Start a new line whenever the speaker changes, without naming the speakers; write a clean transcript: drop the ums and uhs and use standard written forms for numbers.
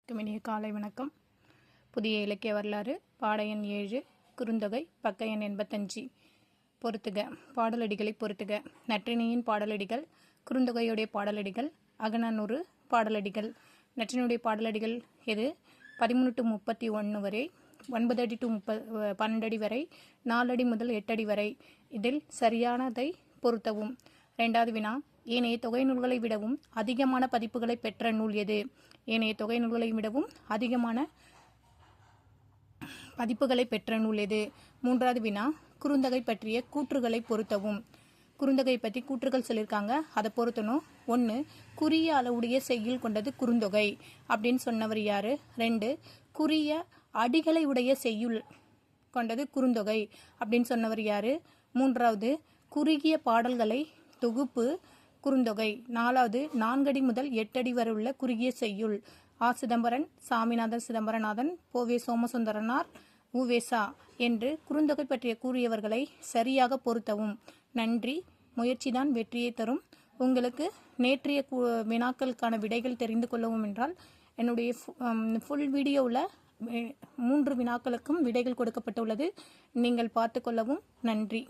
இனிய காலை வணக்கம். புதிய இலக்கிய வரலாறு பாட எண் 7 குறுந்தொகை பக்க எண் 85. பொறுத்துக பாடலடிகளை பொறுத்துக. நற்றினியின் பாடலடிகள், குறுந்தொகையுடைய பாடலடிகள், அகநானூறு பாடலடிகள். நற்றினுடைய பாடலடிகள் எது? 13 to 31 வரை, 9 அடி to 12 அடி வரை, 4 அடி முதல் 8 அடி வரை. இதில் சரியானதை பொருத்தவும். 2வது வினா, ஏனைய தொகை நூல்களை விடவும் அதிகமான பதிப்புகளை பெற்ற நூல் எது? ஏனைய தொகை நூல்களை விடவும் அதிகமான பதிப்புகளை பெற்ற நூல் எது? 3வது வினா, குறுந்தொகை பற்றிய கூற்றுகளை பொருத்தவும். குறுந்தொகை பற்றி கூற்றுகள் சொல்லியிருக்காங்க, அதை பொருத்தணும். 1, குறிய அளவுடைய செய்யுள் கொண்டது குறுந்தொகை அப்படின்னு சொன்னவர் யாரு? 2, குறிய அடிகளை உடைய செய்யுள் கொண்டது குறுந்தொகை அப்படின்னு சொன்னவர் யாரு? 3வது, குறுகிய பாடல்களை தொகுப்பு குறுந்தொகை. 4வது, 4 அடி முதல் 8 அடி வரை உள்ள குறுகிய செய்யுள். ஆ. சிதம்பரன், சாமிநாதன் சிதம்பரநாதன், போவே சோமசுந்தரனார், உவேசா என்று குறுந்தொகை பற்றிய கூறியவர்களை சரியாக பொருத்தவும். நன்றி. முயற்சிதான் வெற்றியை தரும். உங்களுக்கு நேற்றைய வினாக்களுக்கான விடைகள் தெரிந்து கொள்ளவும் என்றால் என்னுடைய ஃபுல் வீடியோவில் 3 வினாக்களுக்கும் விடைகள் கொடுக்கப்பட்டுள்ளது. நீங்கள் பார்த்து கொள்ளவும். நன்றி.